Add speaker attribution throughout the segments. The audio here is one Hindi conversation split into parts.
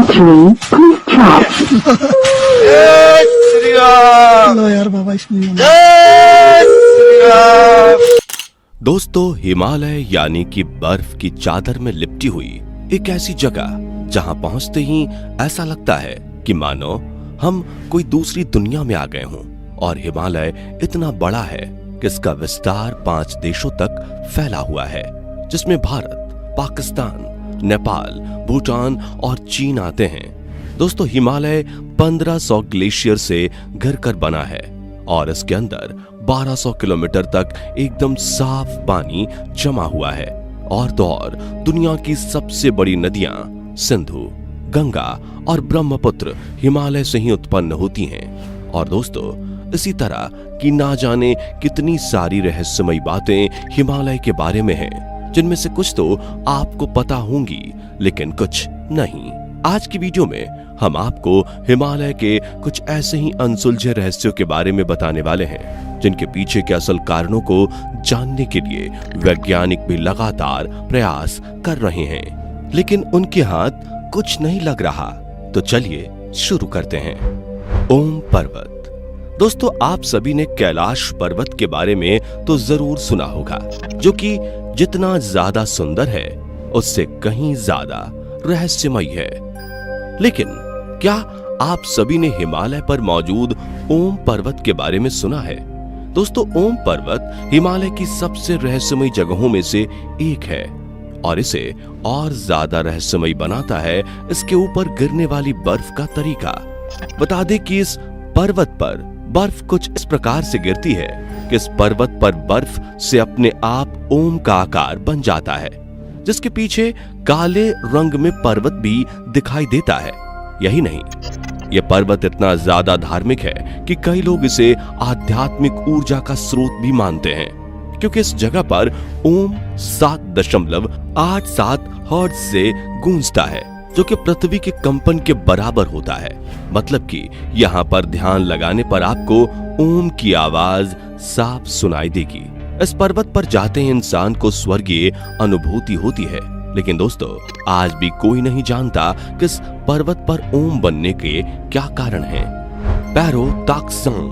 Speaker 1: Battery, please charge.
Speaker 2: जय श्री राम।
Speaker 3: लो यार बाबा इसमें
Speaker 2: जय श्री राम।
Speaker 4: दोस्तों, हिमालय यानी कि बर्फ की चादर में लिपटी हुई एक ऐसी जगह जहां पहुंचते ही ऐसा लगता है कि मानो हम कोई दूसरी दुनिया में आ गए हों। और हिमालय इतना बड़ा है कि इसका विस्तार 5 देशों तक फैला हुआ है, जिसमें भारत, पाकिस्तान, नेपाल, भूटान और चीन आते हैं। दोस्तों, हिमालय 1500 ग्लेशियर से घिर कर बना है और इसके अंदर 1200 किलोमीटर तक एकदम साफ पानी जमा हुआ है। और तो और दुनिया की सबसे बड़ी नदियां सिंधु, गंगा और ब्रह्मपुत्र हिमालय से ही उत्पन्न होती हैं। और दोस्तों, इसी तरह की ना जाने कितनी सारी रहस्यमयी बातें हिमालय के बारे में हैं, जिनमें से कुछ तो आपको पता होंगी लेकिन कुछ नहीं। आज की वीडियो में हम आपको हिमालय के कुछ ऐसे ही अनसुलझे रहस्यों के बारे में बताने वाले हैं, जिनके पीछे के असल कारणों को जानने के लिए वैज्ञानिक भी लगातार प्रयास कर रहे हैं, लेकिन उनके हाथ कुछ नहीं लग रहा। तो चलिए शुरू करते हैं। ओम पर्वत। दोस्तों, आप सभी ने कैलाश पर्वत के बारे में तो जरूर सुना होगा, जो कि जितना ज्यादा सुंदर है उससे कहीं ज्यादा रहस्यमयी है। लेकिन क्या आप सभी ने हिमालय पर मौजूद ओम पर्वत के बारे में सुना है? दोस्तों, ओम पर्वत हिमालय की सबसे रहस्यमयी जगहों में से एक है और इसे और ज्यादा रहस्यमयी बनाता है इसके ऊपर गिरने वाली बर्फ का तरीका। बता दें कि इस पर्वत पर बर्फ कुछ इस प्रकार से गिरती है कि इस पर्वत पर बर्फ से अपने आप ओम का आकार बन जाता है, जिसके पीछे काले रंग में पर्वत भी दिखाई देता है। यही नहीं, यह पर्वत इतना ज्यादा धार्मिक है कि कई लोग इसे आध्यात्मिक ऊर्जा का स्रोत भी मानते हैं, क्योंकि इस जगह पर ओम 7.87 हर्ट्ज से गूंजता है, जो कि पृथ्वी के कंपन के बराबर होता है। मतलब कि यहाँ पर ध्यान लगाने पर आपको ओम की आवाज साफ सुनाई देगी। इस पर्वत पर जाते ही इंसान को स्वर्गीय अनुभूति होती है। लेकिन दोस्तों, आज भी कोई नहीं जानता कि इस पर्वत पर ओम बनने के क्या कारण हैं। पैरो ताक्सांग।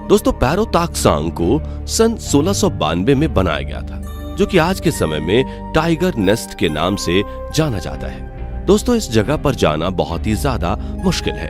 Speaker 4: दोस्तों, पैरो ताक्सांग को सन 1692 में बनाया गया था, जो कि आज के समय में टाइगर नेस्ट के नाम से जाना जाता है। दोस्तों, इस जगह पर जाना बहुत ही ज्यादा मुश्किल है,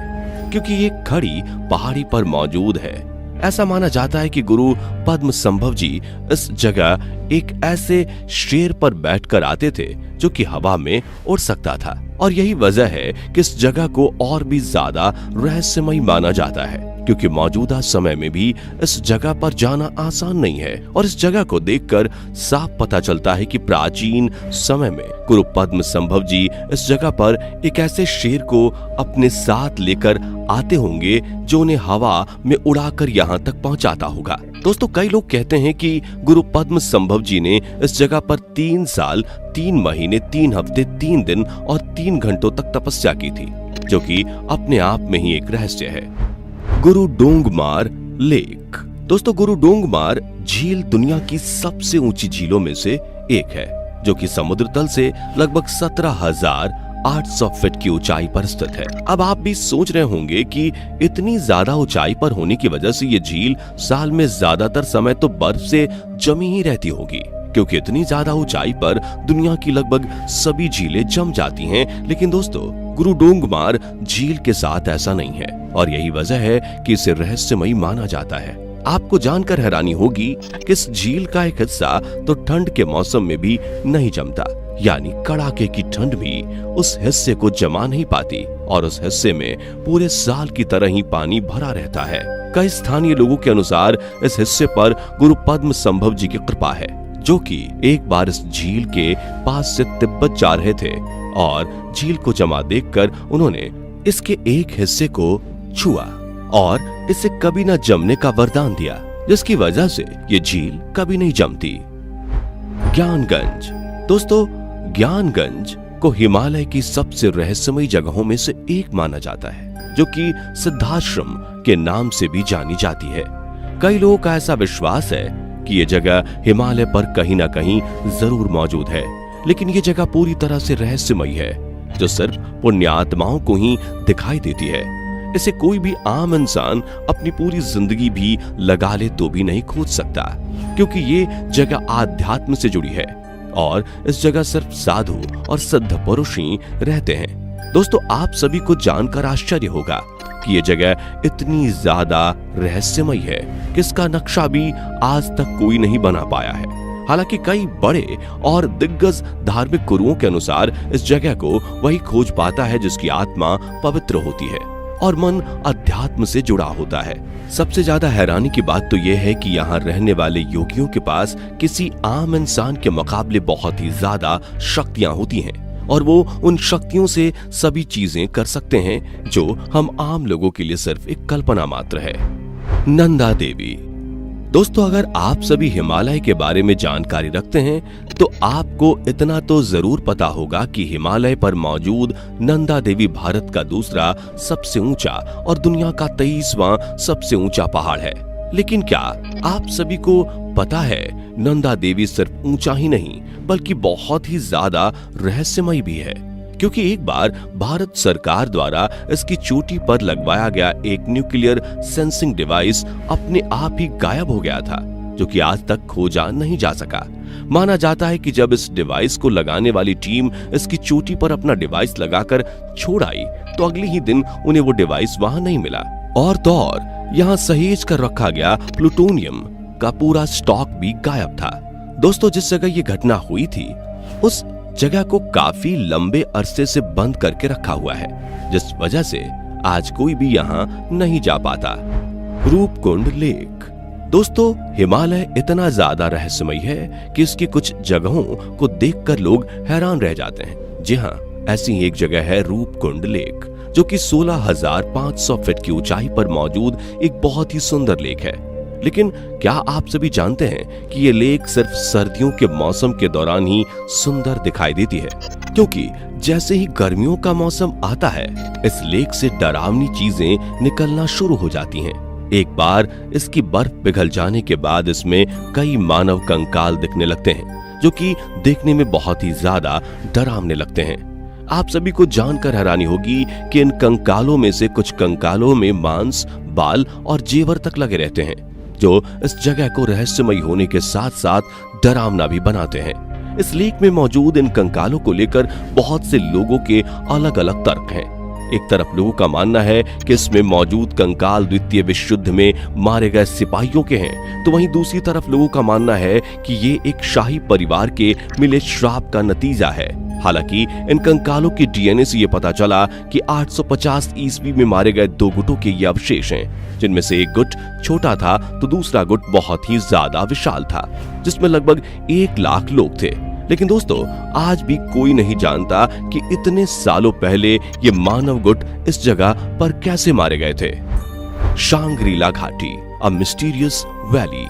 Speaker 4: क्योंकि ये खड़ी पहाड़ी पर मौजूद है। ऐसा माना जाता है कि गुरु पद्म संभव जी इस जगह एक ऐसे शेर पर बैठकर आते थे जो कि हवा में उड़ सकता था। और यही वजह है कि इस जगह को और भी ज्यादा रहस्यमयी माना जाता है, क्योंकि मौजूदा समय में भी इस जगह पर जाना आसान नहीं है। और इस जगह को देखकर साफ पता चलता है कि प्राचीन समय में गुरु पद्म संभव जी इस जगह पर एक ऐसे शेर को अपने साथ लेकर आते होंगे जो उन्हें हवा में उड़ाकर यहाँ तक पहुँचाता होगा। दोस्तों, कई लोग कहते हैं कि गुरु पद्म संभव जी ने इस जगह पर 3 साल 3 महीने 3 हफ्ते 3 दिन और 3 घंटों तक तपस्या की थी, जो कि अपने आप में ही एक रहस्य है। गुरु डोंगमार लेक। दोस्तों, गुरु डोंगमार झील दुनिया की सबसे ऊंची झीलों में से एक है, जो कि समुद्र तल से लगभग 17,800 फीट की ऊंचाई पर स्थित है। अब आप भी सोच रहे होंगे कि इतनी ज्यादा ऊंचाई पर होने की वजह से ये झील साल में ज्यादातर समय तो बर्फ से जमी ही रहती होगी, क्योंकि इतनी ज्यादा ऊंचाई पर दुनिया की लगभग सभी झीलें जम जाती हैं। लेकिन दोस्तों, गुरु डोंगमार झील के साथ ऐसा नहीं है, और यही वजह है कि इसे रहस्यमयी माना जाता है। आपको जानकर हैरानी होगी कि इस झील का एक हिस्सा तो ठंड के मौसम में भी नहीं जमता, यानी कड़ाके की ठंड भी उस हिस्से को जमा नहीं पाती, और उस हिस्से में पूरे साल की तरह ही पानी भरा रहता है। कई स्थानीय लोगों के अनुसार इस हिस्से पर गुरु पद्म संभव जी की कृपा है, जो कि एक बार इस झील के पास से तिब्बत जा रहे थे और झील को जमा देखकर उन्होंने इसके एक हिस्से को छुआ और इसे कभी न जमने का वरदान दिया, जिसकी वजह से ये झील कभी नहीं जमती। ज्ञानगंज। दोस्तों, ज्ञानगंज को हिमालय की सबसे रहस्यमयी जगहों में से एक माना जाता है, जो कि सिद्धाश्रम के नाम से भी जानी जाती है। कई लोगों का ऐसा विश्वास है कि ये जगह हिमालय पर कहीं ना कहीं जरूर मौजूद है, लेकिन ये जगह पूरी तरह से रहस्यमयी है। जो सिर्फ पुण्यात्माओं को ही दिखाई देती है। इसे कोई भी आम इंसान अपनी पूरी जिंदगी भी लगा ले तो भी नहीं खोज सकता, क्योंकि ये जगह आध्यात्म से जुड़ी है और इस जगह सिर्फ साधु और सिद्ध पुरुष ही रहते हैं। दोस्तों, आप सभी को जानकर आश्चर्य होगा कि ये जगह इतनी ज्यादा रहस्यमय है कि इसका नक्शा भी आज तक कोई नहीं बना पाया है। हालांकि कई बड़े और दिग्गज धार्मिक गुरुओं के अनुसार इस जगह को वही खोज पाता है जिसकी आत्मा पवित्र होती है और मन अध्यात्म से जुड़ा होता है। सबसे ज्यादा हैरानी की बात तो यह है कि यहाँ रहने वाले योगियों के पास किसी आम इंसान के मुकाबले बहुत ही ज्यादा शक्तियां होती हैं और वो उन शक्तियों से सभी चीजें कर सकते हैं जो हम आम लोगों के लिए सिर्फ एक कल्पना मात्र है। नंदा देवी। दोस्तों, अगर आप सभी हिमालय के बारे में जानकारी रखते हैं तो आपको इतना तो जरूर पता होगा कि हिमालय पर मौजूद नंदा देवी भारत का दूसरा सबसे ऊंचा और दुनिया का 23वां सबसे ऊंचा पहाड़ है। लेकिन क्या आप सभी को पता है, नंदा देवी सिर्फ ऊंचा ही नहीं बल्कि बहुत ही ज्यादा रहस्यमय भी है, क्योंकि एक बार भारत सरकार द्वारा इसकी चोटी पर लगवाया गया एक न्यूक्लियर सेंसिंग डिवाइस अपने आप ही गायब हो गया था, जो कि आज तक खोजा नहीं जा सका। माना जाता है कि जब इस डिवाइस को लगाने वाली टीम इसकी चोटी पर अपना डिवाइस लगाकर छोड़ आई तो अगले ही दिन उन्हें वो डिवाइस वहां नहीं मिला। और तो और यहाँ सहेज कर रखा गया प्लूटोनियम का पूरा स्टॉक भी गायब था। दोस्तों, जिस जगह ये घटना हुई थी उस जगह को काफी लंबे अरसे से बंद करके रखा हुआ है, जिस वजह से आज कोई भी यहाँ नहीं जा पाता। रूपकुंड लेक। दोस्तों, हिमालय इतना ज्यादा रहस्यमय है कि इसकी कुछ जगहों को देखकर लोग हैरान रह जाते हैं। जी हाँ, ऐसी ही एक जगह है रूपकुंड लेक, जो कि 16,500 फीट की ऊंचाई पर मौजूद एक बहुत ही सुंदर लेक है। लेकिन क्या आप सभी जानते हैं कि ये लेक सिर्फ सर्दियों के मौसम के दौरान ही सुंदर दिखाई देती है, क्योंकि जैसे ही गर्मियों का मौसम आता है इस लेक से डरावनी चीजें निकलना शुरू हो जाती हैं। एक बार इसकी बर्फ पिघल जाने के बाद इसमें कई मानव कंकाल दिखने लगते हैं, जो कि देखने में बहुत ही ज्यादा डरावने लगते हैं। आप सभी को जानकर हैरानी होगी कि इन कंकालों में से कुछ कंकालों में मांस, बाल और जेवर तक लगे रहते हैं, जो इस जगह को रहस्यमयी होने के साथ साथ डरावना भी बनाते हैं। इस लेक में मौजूद इन कंकालों को लेकर बहुत से लोगों के अलग अलग तर्क हैं। एक तरफ लोगों का मानना है कि इसमें मौजूद कंकाल द्वितीय विश्व युद्ध में मारे गए सिपाहियों के हैं, तो वहीं दूसरी तरफ लोगों का मानना है कि ये एक शाही परिवार के मिले श्राप का नतीजा है। हालांकि इन कंकालों के डीएनए से ये पता चला कि 850 ईस्वी में मारे गए 2 गुटों के ये अवशेष हैं, जिनमें से एक गुट छोटा था तो दूसरा गुट बहुत ही ज्यादा विशाल था, जिसमें लगभग 1 लाख लोग थे। लेकिन दोस्तों, आज भी कोई नहीं जानता कि इतने सालों पहले ये मानव गुट इस जगह पर कैसे मारे गए थे। शांग्रीला घाटी, अ मिस्टीरियस वैली।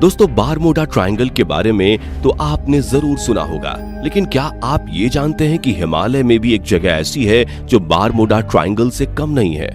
Speaker 4: दोस्तों, बारमूडा ट्रायंगल के बारे में तो आपने जरूर सुना होगा, लेकिन क्या आप ये जानते हैं कि हिमालय में भी एक जगह ऐसी है जो बारमूडा ट्रायंगल से कम नहीं है।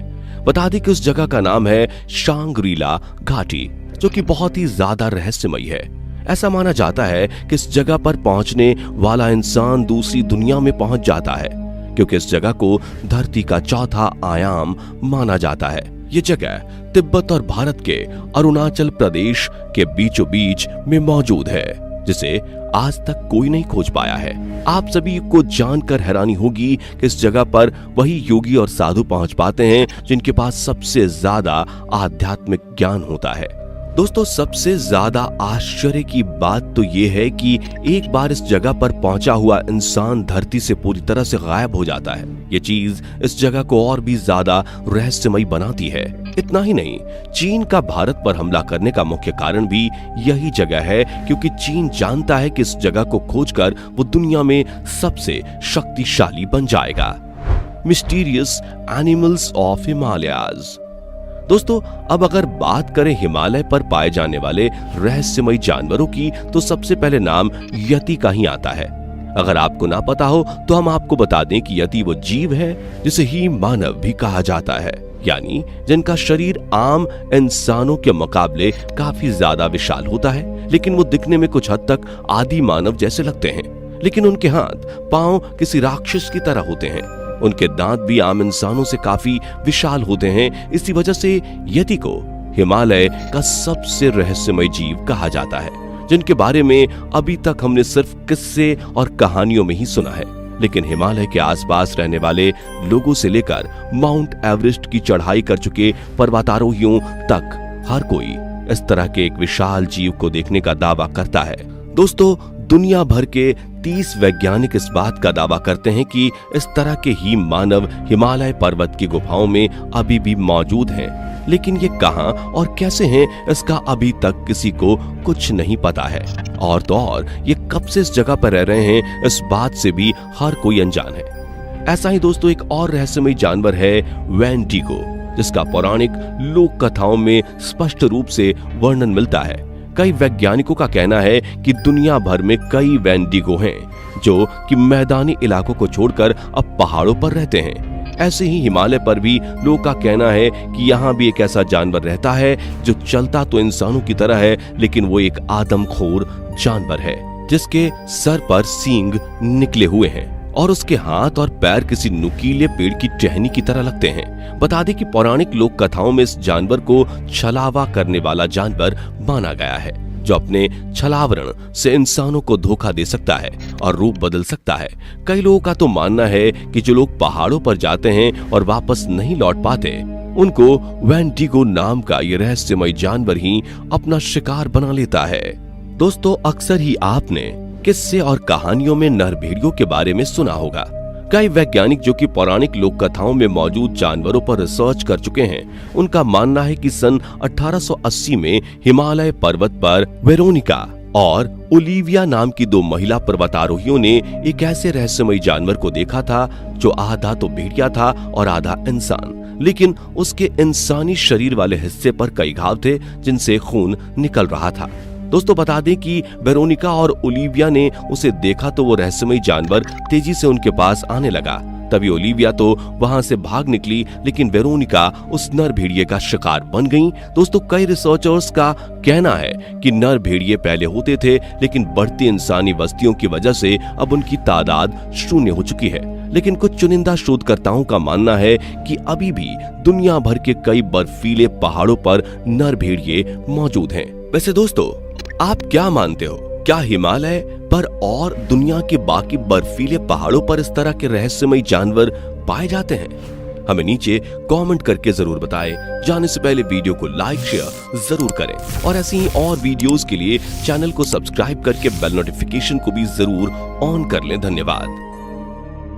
Speaker 4: बता दें कि उस जगह का नाम है शांग्रीला घाटी, जो कि बहुत ही ज्यादा रहस्यमयी है। ऐसा माना जाता है कि इस जगह पर पहुंचने वाला इंसान दूसरी दुनिया में पहुंच जाता है, क्योंकि इस जगह को धरती का चौथा आयाम माना जाता है। ये जगह तिब्बत और भारत के अरुणाचल प्रदेश के बीचों बीच में मौजूद है, जिसे आज तक कोई नहीं खोज पाया है। आप सभी को जानकर हैरानी होगी कि इस जगह पर वही योगी और साधु पहुंच पाते हैं जिनके पास सबसे ज्यादा आध्यात्मिक ज्ञान होता है। दोस्तों, सबसे ज्यादा आश्चर्य की बात तो ये है कि एक बार इस जगह पर पहुंचा हुआ इंसान धरती से पूरी तरह से गायब हो जाता है। ये चीज इस जगह को और भी ज्यादा रहस्यमयी बनाती है। इतना ही नहीं, चीन का भारत पर हमला करने का मुख्य कारण भी यही जगह है, क्योंकि चीन जानता है कि इस जगह को खोजकर वो दुनिया में सबसे शक्तिशाली बन जाएगा। Mysterious animals of Himalayas. दोस्तों, अब अगर बात करें हिमालय पर पाए जाने वाले रहस्यमयी जानवरों की, तो सबसे पहले नाम यति का ही आता है। अगर आपको ना पता हो तो हम आपको बता दें कि यति वो जीव है जिसे ही मानव भी कहा जाता है, यानी जिनका शरीर आम इंसानों के मुकाबले काफी ज्यादा विशाल होता है, लेकिन वो दिखने में कुछ हद तक आदि मानव जैसे लगते हैं। लेकिन उनके हाथ पांव किसी राक्षस की तरह होते हैं। उनके दांत भी आम इंसानों से काफी विशाल होते हैं। इसी वजह से यति को हिमालय का सबसे रहस्यमय जीव कहा जाता है, जिनके बारे में अभी तक हमने सिर्फ किस्से और कहानियों में ही सुना है। लेकिन हिमालय के आसपास रहने वाले लोगों से लेकर माउंट एवरेस्ट की चढ़ाई कर चुके पर्वतारोहियों तक हर कोई इस तरह के एक विशाल जीव को देखने का दावा करता है। दोस्तों, दुनिया भर के 30 वैज्ञानिक इस बात का दावा करते हैं कि इस तरह के ही मानव हिमालय पर्वत की गुफाओं में अभी भी मौजूद हैं। लेकिन ये कहां और कैसे हैं, इसका अभी तक किसी को कुछ नहीं पता है। और तो और ये कब से इस जगह पर रह रहे हैं, इस बात से भी हर कोई अनजान है। ऐसा ही दोस्तों एक और रहस्यमय जानवर है वेंडिगो, जिसका पौराणिक लोक कथाओं में स्पष्ट रूप से वर्णन मिलता है। कई वैज्ञानिकों का कहना है कि दुनिया भर में कई वेंडिगो हैं जो कि मैदानी इलाकों को छोड़कर अब पहाड़ों पर रहते हैं। ऐसे ही हिमालय पर भी लोगों का कहना है कि यहाँ भी एक ऐसा जानवर रहता है जो चलता तो इंसानों की तरह है, लेकिन वो एक आदमखोर जानवर है जिसके सर पर सींग निकले हुए हैं और उसके हाथ और पैर किसी नुकीले पेड़ की टहनी की तरह लगते हैं। बता दें कि पौराणिक लोक कथाओं में इस जानवर को छलावा करने वाला जानवर माना गया है, जो अपने छलावरण से इंसानों को धोखा दे सकता है और रूप बदल सकता है। कई लोगों का तो मानना है कि जो लोग पहाड़ों पर जाते हैं और वापस नहीं लौट पाते, उनको वेंडिगो नाम का ये रहस्यमय जानवर ही अपना शिकार बना लेता है। दोस्तों, अक्सर ही आपने किस्से और कहानियों में नर भेड़ियों के बारे में सुना होगा। कई वैज्ञानिक जो कि पौराणिक लोक कथाओं में मौजूद जानवरों पर रिसर्च कर चुके हैं, उनका मानना है कि सन 1880 में हिमालय पर्वत पर वेरोनिका और ओलिविया नाम की 2 महिला पर्वतारोहियों ने एक ऐसे रहस्यमय जानवर को देखा था जो आधा तो भेड़िया था और आधा इंसान, लेकिन उसके इंसानी शरीर वाले हिस्से पर कई घाव थे जिनसे खून निकल रहा था। दोस्तों, बता दें कि वेरोनिका और ओलिविया ने उसे देखा तो वो रहस्यमय जानवर तेजी से उनके पास आने लगा। तभी ओलिविया तो वहां से भाग निकली, लेकिन वेरोनिका उस नर भेड़िए का शिकार बन गईं। दोस्तों, कई रिसर्चर्स का कहना है कि नर भेड़िए पहले होते थे, लेकिन बढ़ती इंसानी बस्तियों की वजह से अब उनकी तादाद शून्य हो चुकी है। लेकिन कुछ चुनिंदा शोधकर्ताओं का मानना है कि अभी भी दुनिया भर के कई बर्फीले पहाड़ों पर नर भेड़िए मौजूद हैं। वैसे दोस्तों, आप क्या मानते हो? क्या हिमालय पर और दुनिया के बाकी बर्फीले पहाड़ों पर इस तरह के रहस्यमय जानवर पाए जाते हैं? हमें नीचे कमेंट करके जरूर बताएं। जाने से पहले वीडियो को लाइक शेयर जरूर करें और ऐसी ही और वीडियोस के लिए चैनल को सब्सक्राइब करके बेल नोटिफिकेशन को भी जरूर ऑन कर लें। धन्यवाद।